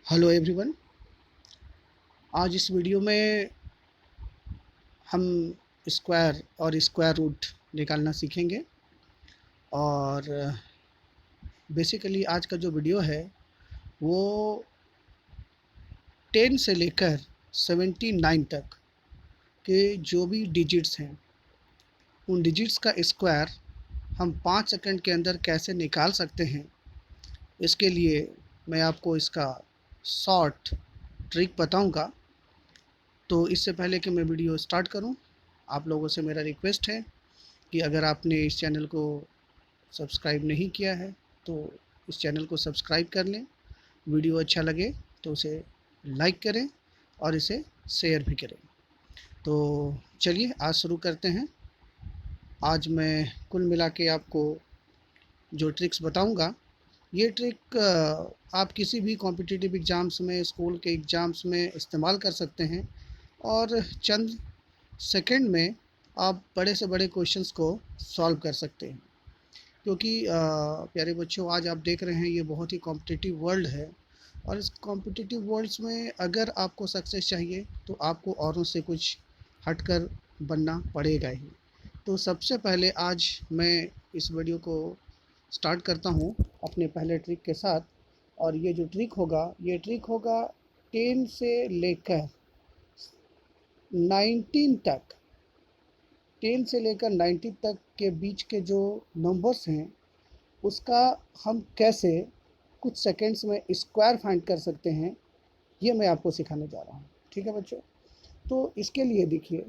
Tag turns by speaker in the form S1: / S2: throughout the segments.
S1: Hello everyone. आज इस video में हम स्क्वायर और स्क्वायर रूट निकालना सीखेंगे। और बेसिकली आज का जो वीडियो है वो 10 से लेकर 79 तक के जो भी डिजिट्स हैं उन डिजिट्स का स्क्वायर हम 5 सेकंड के अंदर कैसे निकाल सकते हैं, इसके लिए मैं आपको इसका शॉर्ट ट्रिक बताऊंगा। तो इससे पहले कि मैं वीडियो स्टार्ट करूं, आप लोगों से मेरा रिक्वेस्ट है कि अगर आपने इस चैनल को सब्सक्राइब नहीं किया है तो इस चैनल को सब्सक्राइब कर लें। वीडियो अच्छा लगे तो उसे लाइक करें और इसे शेयर भी करें। तो चलिए आज शुरू करते हैं। आज मैं कुल मिला के आपको जो ट्रिक्स बताऊंगा, ये ट्रिक आप किसी भी कॉम्पिटिटिव एग्ज़ाम्स में, स्कूल के एग्ज़ाम्स में इस्तेमाल कर सकते हैं और चंद सेकंड में आप बड़े से बड़े क्वेश्चंस को सॉल्व कर सकते हैं। क्योंकि प्यारे बच्चों, आज आप देख रहे हैं ये बहुत ही कॉम्पिटिटिव वर्ल्ड है और इस कॉम्पिटिटिव वर्ल्ड्स में अगर आपको सक्सेस चाहिए तो आपको औरों से कुछ हटकर बनना पड़ेगा ही। तो सबसे पहले आज मैं इस वीडियो को स्टार्ट करता हूँ अपने पहले ट्रिक के साथ। और ये जो ट्रिक होगा, ये ट्रिक होगा 10 से लेकर 19 तक। 10 से लेकर 90 तक के बीच के जो नंबर्स हैं उसका हम कैसे कुछ सेकंड्स में स्क्वायर फाइंड कर सकते हैं, ये मैं आपको सिखाने जा रहा हूँ। ठीक है बच्चों? तो इसके लिए देखिए,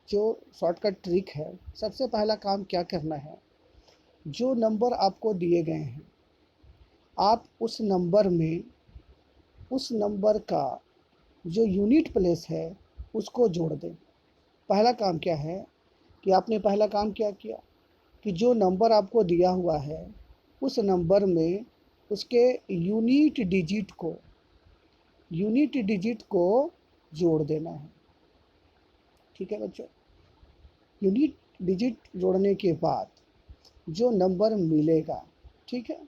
S1: जो शॉर्टकट ट्रिक है, सबसे पहला काम क्या करना है, जो नंबर आपको दिए गए हैं आप उस नंबर का जो यूनिट प्लेस है उसको जोड़ दें। पहला काम क्या है कि आपने पहला काम क्या किया कि जो नंबर आपको दिया हुआ है उस नंबर में उसके यूनिट डिजिट को जोड़ देना है। ठीक है बच्चों? यूनिट डिजिट जोड़ने के बाद जो नंबर मिलेगा, ठीक है,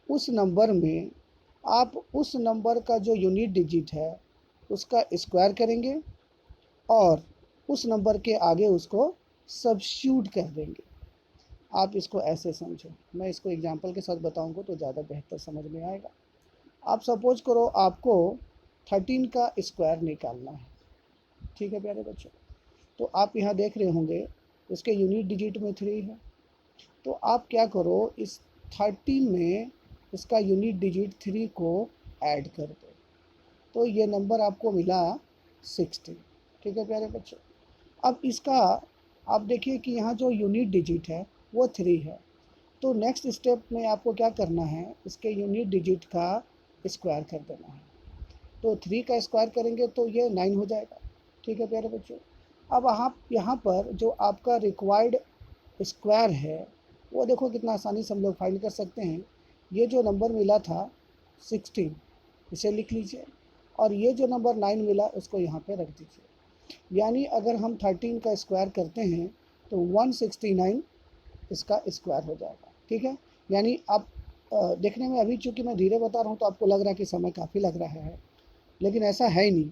S1: उस नंबर में आप उस नंबर का जो यूनिट डिजिट है उसका स्क्वायर करेंगे और उस नंबर के आगे उसको सब्स्टिट्यूट कर देंगे। आप इसको ऐसे समझो, मैं इसको एग्जांपल के साथ बताऊंगा तो ज़्यादा बेहतर समझ में आएगा। आप सपोज करो आपको 13 का स्क्वायर निकालना है। ठीक है प्यारे बच्चों? तो आप यहाँ देख रहे होंगे इसके यूनिट डिजिट में 3 है। तो आप क्या करो, इस 13 में इसका यूनिट डिजिट 3 को ऐड कर दो, तो ये नंबर आपको मिला 16। ठीक है प्यारे बच्चों? अब इसका आप देखिए कि यहाँ जो यूनिट डिजिट है वो 3 है। तो नेक्स्ट स्टेप में आपको क्या करना है, इसके यूनिट डिजिट का स्क्वायर कर देना है। तो 3 का स्क्वायर करेंगे तो ये 9 हो जाएगा। ठीक है प्यारे बच्चों? अब आप यहाँ पर जो आपका रिक्वायर्ड स्क्वायर है वो देखो कितना आसानी से हम लोग फाइंड कर सकते हैं। ये जो नंबर मिला था 16, इसे लिख लीजिए, और ये जो नंबर 9 मिला उसको यहाँ पे रख दीजिए। यानी अगर हम 13 का स्क्वायर करते हैं तो 169 इसका स्क्वायर हो जाएगा। ठीक है? यानी आप देखने में, अभी चूँकि मैं धीरे बता रहा हूँ तो आपको लग रहा है कि समय काफ़ी लग रहा है, लेकिन ऐसा है ही नहीं।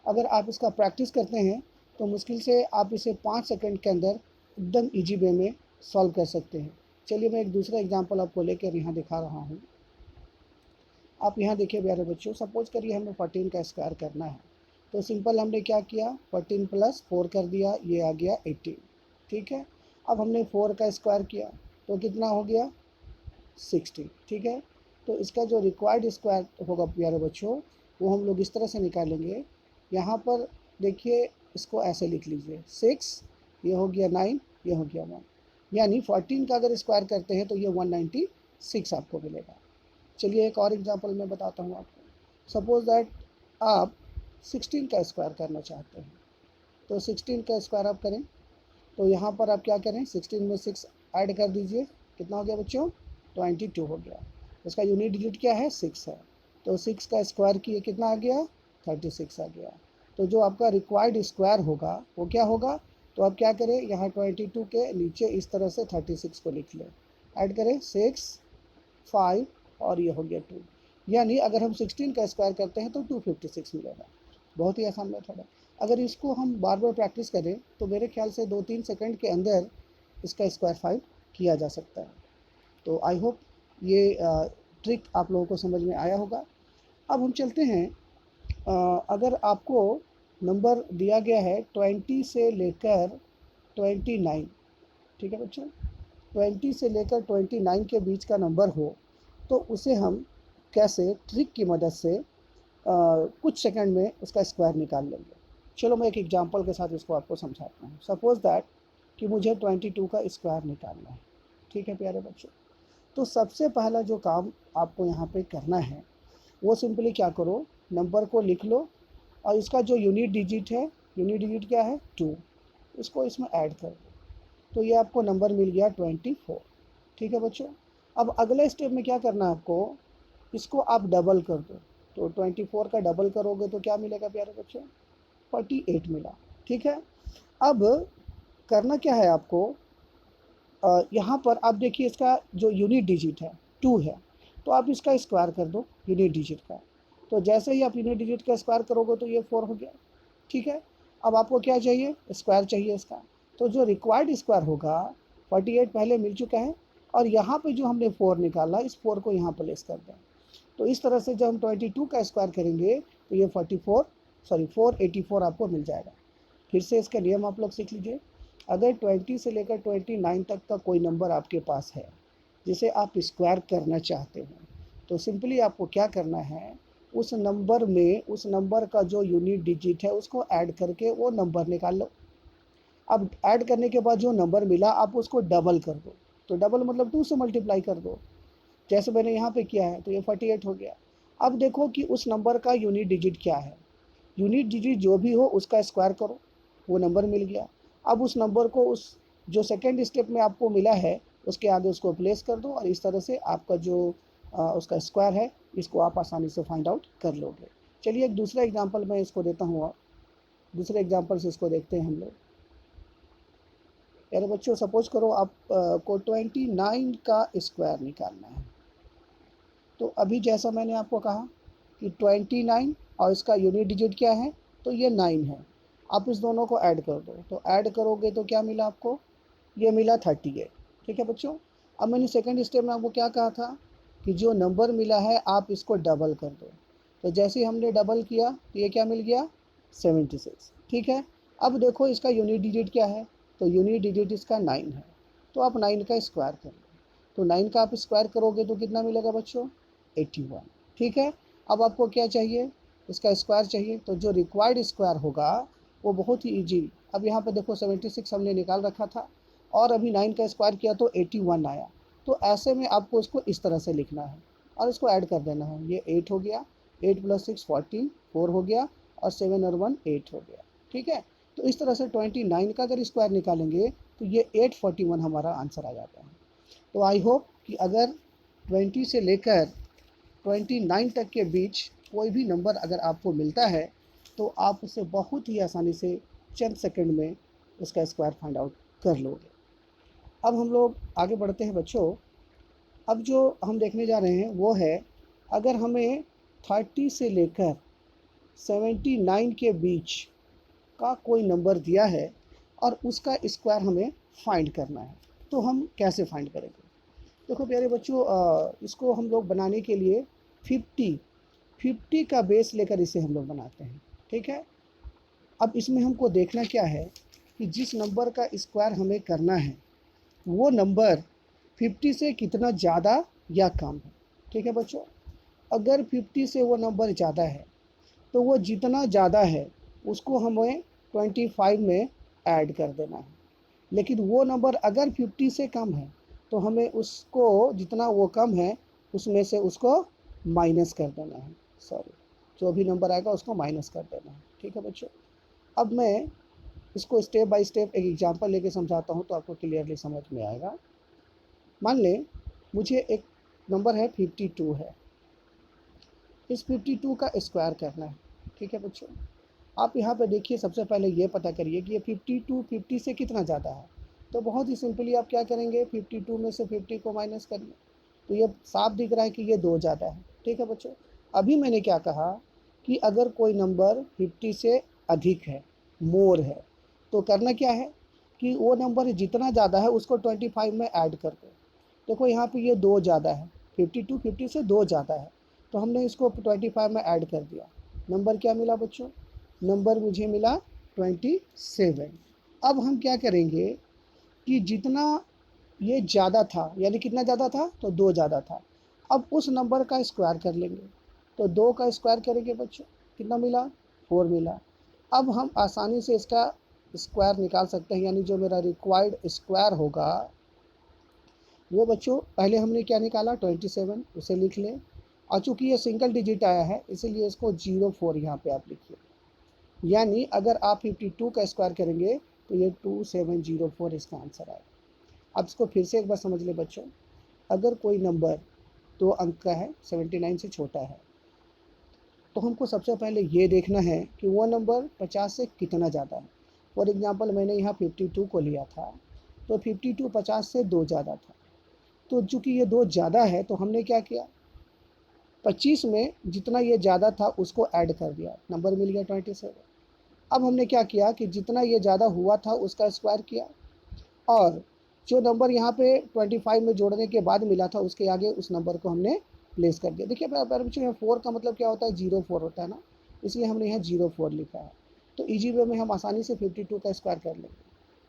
S1: अगर आप इसका प्रैक्टिस करते हैं तो मुश्किल से आप इसे 5 सेकंड के अंदर एकदम ईजी वे में सॉल्व कर सकते हैं। चलिए मैं एक दूसरा एग्जांपल आपको लेकर यहाँ दिखा रहा हूँ। आप यहाँ देखिए प्यारे बच्चों, सपोज करिए हमें 14 का स्क्वायर करना है। तो सिंपल हमने क्या किया, 14 प्लस 4 कर दिया, ये आ गया 18। ठीक है? अब हमने 4 का स्क्वायर किया तो कितना हो गया, 60। ठीक है? तो इसका जो रिक्वायर्ड स्क्वायर होगा प्यारे बच्चों, वो हम लोग इस तरह से निकालेंगे। यहाँ पर देखिए, इसको ऐसे लिख लीजिए, 6, ये हो गया 9, ये हो गया 1। यानी 14 का अगर स्क्वायर करते हैं तो ये 196 आपको मिलेगा। चलिए एक और एग्जांपल मैं बताता हूँ आपको। सपोज दैट आप 16 का स्क्वायर करना चाहते हैं। तो 16 का स्क्वायर आप करें तो यहाँ पर आप क्या करें, 16 में 6 ऐड कर दीजिए। कितना हो गया बच्चों, 22 हो गया। इसका यूनिट डिजिट क्या है, 6 है। तो 6 का स्क्वायर किए कितना आ गया, 36 आ गया। तो जो आपका रिक्वायर्ड स्क्वायर होगा वो क्या होगा, तो आप क्या करें, यहाँ 22 के नीचे इस तरह से 36 को लिख लें, ऐड करें 6, 5 और ये हो गया 2। यानी अगर हम 16 का स्क्वायर करते हैं तो 256 मिलेगा। बहुत ही आसान मेथड है। अगर इसको हम बार बार प्रैक्टिस करें तो मेरे ख्याल से 2-3 सेकंड के अंदर इसका स्क्वायर फाइंड किया जा सकता है। तो आई होप ये ट्रिक आप लोगों को समझ में आया होगा। अब हम चलते हैं, अगर आपको नंबर दिया गया है 20 से लेकर 29, ठीक है बच्चों, 20 से लेकर 29 के बीच का नंबर हो तो उसे हम कैसे ट्रिक की मदद से कुछ सेकंड में उसका स्क्वायर निकाल लेंगे। चलो मैं एक एग्जांपल के साथ इसको आपको समझाता हूँ। सपोज़ दैट कि मुझे 22 का स्क्वायर निकालना है। ठीक है प्यारे बच्चों, तो सबसे पहला जो काम आपको यहाँ पे करना है वो सिंपली क्या करो, नंबर को लिख लो और इसका जो यूनिट डिजिट है, यूनिट डिजिट क्या है 2, इसको इसमें ऐड कर दो तो ये आपको नंबर मिल गया 24। ठीक है बच्चों, अब अगले स्टेप में क्या करना है आपको, इसको आप डबल कर दो। तो 24 का डबल करोगे तो क्या मिलेगा प्यारे बच्चों, 48 मिला। ठीक है, अब करना क्या है आपको, यहाँ पर आप देखिए इसका जो यूनिट डिजिट है 2 है, तो आप इसका स्क्वायर कर दो यूनिट डिजिट का। तो जैसे ही आप यूनिट डिजिट का स्क्वायर करोगे तो ये 4 हो गया। ठीक है, अब आपको क्या चाहिए, स्क्वायर चाहिए इसका। तो जो रिक्वायर्ड स्क्वायर होगा 48 पहले मिल चुका है और यहाँ पे जो हमने 4 निकाला इस 4 को यहाँ प्लेस कर दें। तो इस तरह से जब हम 22 का स्क्वायर करेंगे तो ये 484 आपको मिल जाएगा। फिर से इसका नियम आप लोग सीख लीजिए। अगर 20 से लेकर 29 तक का कोई नंबर आपके पास है जिसे आप स्क्वायर करना चाहते हैं तो सिंपली आपको क्या करना है, उस नंबर में उस नंबर का जो यूनिट डिजिट है उसको ऐड करके वो नंबर निकाल लो। अब ऐड करने के बाद जो नंबर मिला आप उसको डबल कर दो। तो डबल मतलब 2 से मल्टीप्लाई कर दो, जैसे मैंने यहाँ पे किया है, तो ये 48 हो गया। अब देखो कि उस नंबर का यूनिट डिजिट क्या है, यूनिट डिजिट जो भी हो उसका स्क्वायर करो, वो नंबर मिल गया। अब उस नंबर को उस जो सेकेंड स्टेप में आपको मिला है उसके आगे उसको प्लेस कर दो और इस तरह से आपका जो उसका स्क्वायर है इसको आप आसानी से फाइंड आउट कर लोगे। चलिए एक दूसरा एग्जांपल मैं इसको देता हूँ, और दूसरे एग्जांपल से इसको देखते हैं हम लोग। यार बच्चों सपोज करो आप को 29 का स्क्वायर निकालना है। तो अभी जैसा मैंने आपको कहा कि 29 और इसका यूनिट डिजिट क्या है, तो ये 9 है। आप इस दोनों को ऐड कर दो, तो ऐड करोगे तो क्या मिला आपको, ये मिला 38। ठीक है बच्चों, अब मैंने सेकंड स्टेप में आपको क्या कहा था कि जो नंबर मिला है आप इसको डबल कर दो। तो जैसे ही हमने डबल किया तो ये क्या मिल गया 76। ठीक है, अब देखो इसका यूनिट डिजिट क्या है, तो यूनिट डिजिट इसका 9 है। तो आप 9 का स्क्वायर कर लो, तो 9 का आप स्क्वायर करोगे तो कितना मिलेगा बच्चों 81। ठीक है, अब आपको क्या चाहिए, इसका स्क्वायर चाहिए। तो जो रिक्वायर्ड स्क्वायर होगा वो बहुत ही ईजी, अब यहाँ पे देखो 76 हमने निकाल रखा था और अभी 9 का स्क्वायर किया तो 81 आया। तो ऐसे में आपको इसको इस तरह से लिखना है और इसको ऐड कर देना है। ये 8 हो गया, 8 + 6 44 हो गया और 7 और 1 8 हो गया। ठीक है, तो इस तरह से 29 का अगर स्क्वायर निकालेंगे तो ये 841 हमारा आंसर आ जाता है। तो आई होप कि अगर 20 से लेकर 29 तक के बीच कोई भी नंबर अगर आपको मिलता है तो आप उसे बहुत ही आसानी से चंद सेकंड में उसका स्क्वायर फाइंड आउट कर लोगे। अब हम लोग आगे बढ़ते हैं बच्चों। अब जो हम देखने जा रहे हैं वो है, अगर हमें 30 से लेकर 79 के बीच का कोई नंबर दिया है और उसका स्क्वायर हमें फाइंड करना है तो हम कैसे फाइंड करेंगे। देखो प्यारे बच्चों, इसको हम लोग बनाने के लिए 50 का बेस लेकर इसे हम लोग बनाते हैं। ठीक है, अब इसमें हमको देखना क्या है कि जिस नंबर का स्क्वायर हमें करना है वो नंबर 50 से कितना ज़्यादा या कम है। ठीक है बच्चों, अगर 50 से वो नंबर ज़्यादा है तो वो जितना ज़्यादा है उसको हमें 25 में ऐड कर देना है। लेकिन वो नंबर अगर 50 से कम है तो हमें उसको जितना वो कम है उसमें से उसको माइनस कर देना है, सॉरी जो भी नंबर आएगा उसको माइनस कर देना है। ठीक है बच्चों, अब मैं इसको स्टेप बाय स्टेप एक एग्जांपल लेके समझाता हूँ तो आपको क्लियरली समझ में आएगा। मान लें मुझे एक नंबर है 52 है, इस 52 का स्क्वायर करना है। ठीक है बच्चों, आप यहाँ पे देखिए सबसे पहले ये पता करिए कि ये 52 50 से कितना ज़्यादा है। तो बहुत ही सिंपली आप क्या करेंगे, 52 में से 50 को माइनस करिए तो ये साफ दिख रहा है कि ये 2 ज़्यादा है। ठीक है बच्चों। अभी मैंने क्या कहा कि अगर कोई नंबर 50 से अधिक है, मोर है, तो करना क्या है कि वो नंबर जितना ज़्यादा है उसको 25 में ऐड कर दो। देखो यहाँ पे ये 2 ज़्यादा है, 52 50 से 2 ज़्यादा है, तो हमने इसको 25 में ऐड कर दिया। नंबर क्या मिला बच्चों? नंबर मुझे मिला 27। अब हम क्या करेंगे कि जितना ये ज़्यादा था, यानी कितना ज़्यादा था, तो 2 ज़्यादा था, अब उस नंबर का स्क्वायर कर लेंगे। तो 2 का स्क्वायर करेंगे बच्चों, कितना मिला? 4 मिला। अब हम आसानी से इसका स्क्वायर निकाल सकते हैं, यानी जो मेरा रिक्वायर्ड स्क्वायर होगा वो बच्चों, पहले हमने क्या निकाला? 27, उसे लिख लें। और चूँकि ये सिंगल डिजिट आया है इसीलिए इसको 04 यहाँ पे आप लिखिए। यानी अगर आप 52 का स्क्वायर करेंगे तो ये 2704 इसका आंसर आएगा। अब इसको फिर से एक बार समझ ले बच्चों, अगर कोई नंबर 2 अंक का है, 79 से छोटा है, तो हमको सबसे पहले ये देखना है कि वो नंबर 50 से कितना ज़्यादा है। फॉर एग्जांपल मैंने यहाँ 52 को लिया था, तो 52 50 से 2 ज़्यादा था, तो चूँकि ये 2 ज़्यादा है तो हमने क्या किया, 25 में जितना ये ज़्यादा था उसको ऐड कर दिया, नंबर मिल गया 27। अब हमने क्या किया कि जितना ये ज़्यादा हुआ था उसका स्क्वायर किया, और जो नंबर यहाँ पे 25 में जोड़ने के बाद मिला था उसके आगे उस नंबर को हमने प्लेस कर दिया। देखिए प्यारे बच्चों, यहाँ 4 का मतलब क्या होता है? 04 होता है ना, इसलिए हमने यहाँ 04 लिखा है। तो इजी वे में हम आसानी से 52 का स्क्वायर कर लेंगे,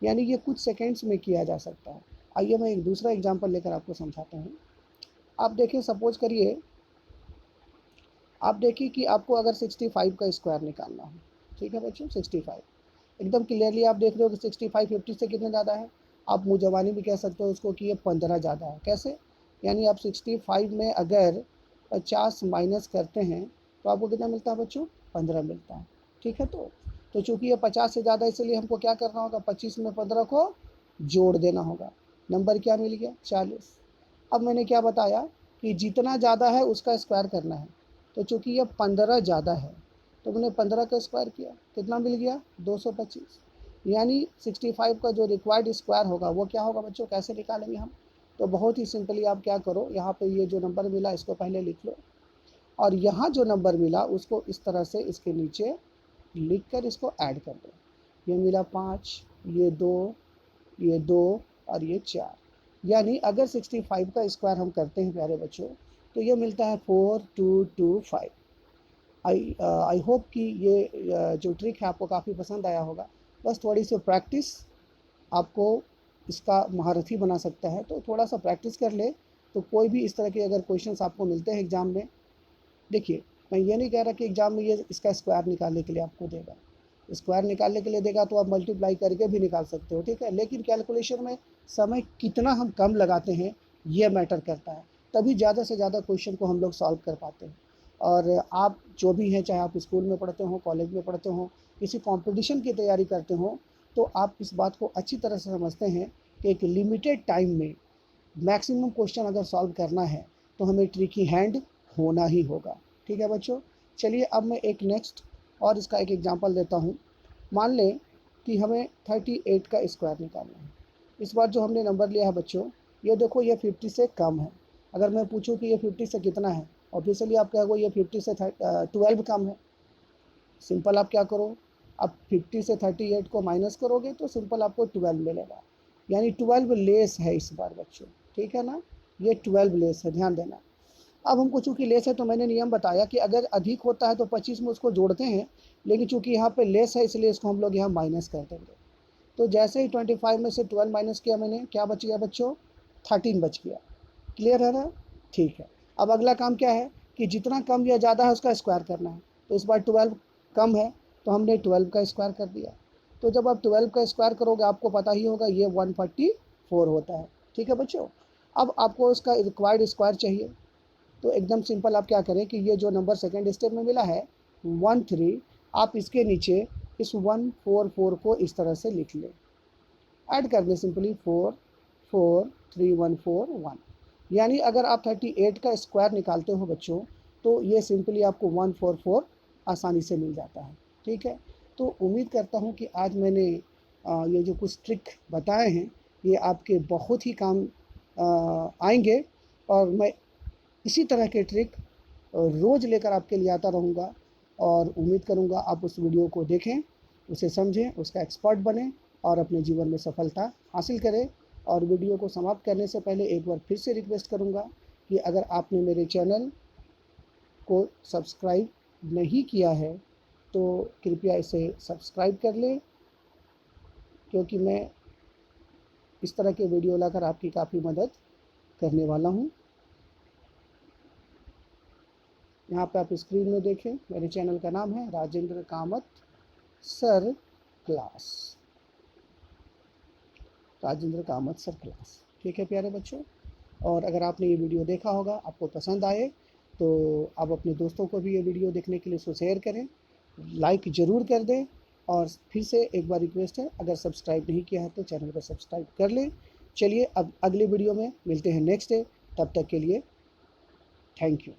S1: यानी ये कुछ सेकेंड्स में किया जा सकता है। आइए मैं एक दूसरा एग्जाम्पल लेकर आपको समझाता हूँ। आप देखिए, सपोज करिए, आप देखिए कि आपको अगर 65 का स्क्वायर निकालना है, ठीक है बच्चों, 65 एकदम क्लियरली आप देख रहे हो कि 65 50 से कितना ज़्यादा है। आप मुँह ज़बानी भी कह सकते हो उसको कि ये 15 ज़्यादा है। कैसे? यानी आप 65 में अगर 50 माइनस करते हैं तो आपको कितना मिलता है बच्चों? 15 मिलता है। ठीक है, तो चूँकि ये 50 से ज़्यादा, इसलिए हमको क्या करना होगा? 25 में 15 को जोड़ देना होगा। नंबर क्या मिल गया? 40। अब मैंने क्या बताया कि जितना ज़्यादा है उसका स्क्वायर करना है, तो चूँकि ये 15 ज़्यादा है तो मैंने 15 का स्क्वायर किया, कितना मिल गया? 225। यानी 65 का जो रिक्वायर्ड स्क्वायर होगा वो क्या होगा बच्चों? कैसे निकालेंगे हम? तो बहुत ही सिंपली आप क्या करो, यहाँ पे ये जो नंबर मिला इसको पहले लिख लो, और यहाँ जो नंबर मिला उसको इस तरह से इसके नीचे लिख कर इसको ऐड कर दो। ये मिला 5, ये 2, ये 2 और ये 4। यानी अगर 65 का स्क्वायर हम करते हैं प्यारे बच्चों, तो ये मिलता है 4225। आई होप कि ये जो ट्रिक है आपको काफ़ी पसंद आया होगा। बस थोड़ी सी प्रैक्टिस आपको इसका महारथी बना सकता है, तो थोड़ा सा प्रैक्टिस कर ले तो कोई भी इस तरह के अगर क्वेश्चंस आपको मिलते हैं एग्ज़ाम में, देखिए मैं ये नहीं कह रहा कि एग्ज़ाम में ये इसका स्क्वायर निकालने के लिए आपको देगा, स्क्वायर निकालने के लिए देगा तो आप मल्टीप्लाई करके भी निकाल सकते हो, ठीक है, लेकिन कैलकुलेशन में समय कितना हम कम लगाते हैं ये मैटर करता है, तभी ज़्यादा से ज़्यादा क्वेश्चन को हम लोग सॉल्व कर पाते हैं। और आप जो भी हैं, चाहे आप स्कूल में पढ़ते हो, कॉलेज में पढ़ते हो, किसी कंपटीशन की तैयारी करते हो, तो आप इस बात को अच्छी तरह से समझते हैं कि एक लिमिटेड टाइम में मैक्सिमम क्वेश्चन अगर सॉल्व करना है तो हमें ट्रिकी हैंड होना ही होगा। ठीक है बच्चों, चलिए अब मैं एक नेक्स्ट और इसका एक एग्जांपल देता हूँ। मान लें कि हमें 38 का स्क्वायर निकालना है। इस बार जो हमने नंबर लिया है बच्चों, ये देखो ये 50 से कम है। अगर मैं पूछूं कि ये 50 से कितना है, ऑब्वियसली आप कहोगे ये 50 से 12 कम है। सिंपल आप क्या करो, आप 50 से 38 को माइनस करोगे तो सिंपल आपको 12 मिलेगा, यानी 12 लेस है इस बार बच्चों। ठीक है ना, ये 12 लेस है, ध्यान देना। अब हमको चूंकि लेस है तो मैंने नियम बताया कि अगर अधिक होता है तो 25 में उसको जोड़ते हैं, लेकिन चूंकि यहाँ पे लेस है इसलिए इसको हम लोग यहाँ माइनस कर देंगे। तो जैसे ही 25 में से 12 माइनस किया मैंने, क्या बच गया बच्चों? 13 बच गया। क्लियर है ना? ठीक है। अब अगला काम क्या है कि जितना कम या ज़्यादा है उसका स्क्वायर करना है। तो इस बार 12 कम है तो हमने 12 का स्क्वायर कर दिया। तो जब आप 12 का स्क्वायर करोगे आपको पता ही होगा ये 144 होता है। ठीक है बच्चों, अब आपको इसका रिक्वायर्ड स्क्वायर चाहिए, तो एकदम सिंपल आप क्या करें कि ये जो नंबर सेकेंड स्टेप में मिला है 13, आप इसके नीचे इस 144 को इस तरह से लिख लें, ऐड कर दें सिंपली 4 4 3 1 4 1। यानी अगर आप 38 का स्क्वायर निकालते हो बच्चों तो ये सिंपली आपको 144 आसानी से मिल जाता है। ठीक है, तो उम्मीद करता हूँ कि आज मैंने ये जो कुछ ट्रिक बताए हैं ये आपके बहुत ही काम आएंगे, और मैं इसी तरह के ट्रिक रोज़ लेकर आपके लिए आता रहूँगा और उम्मीद करूँगा आप उस वीडियो को देखें, उसे समझें, उसका एक्सपर्ट बनें और अपने जीवन में सफलता हासिल करें। और वीडियो को समाप्त करने से पहले एक बार फिर से रिक्वेस्ट करूँगा कि अगर आपने मेरे चैनल को सब्सक्राइब नहीं किया है तो कृपया इसे सब्सक्राइब कर लें, क्योंकि मैं इस तरह के वीडियो लाकर आपकी काफ़ी मदद करने वाला हूँ। यहाँ पे आप स्क्रीन में देखें, मेरे चैनल का नाम है Rajendra Kamat sir class, Rajendra Kamat sir class. ठीक है प्यारे बच्चों, और अगर आपने ये वीडियो देखा होगा, आपको पसंद आए, तो आप अपने दोस्तों को भी ये वीडियो देखने के लिए इसको शेयर करें, लाइक ज़रूर कर दें। और फिर से एक बार रिक्वेस्ट है, अगर सब्सक्राइब नहीं किया है तो चैनल को सब्सक्राइब कर लें। चलिए अब अगले वीडियो में मिलते हैं नेक्स्ट डे, तब तक के लिए थैंक यू।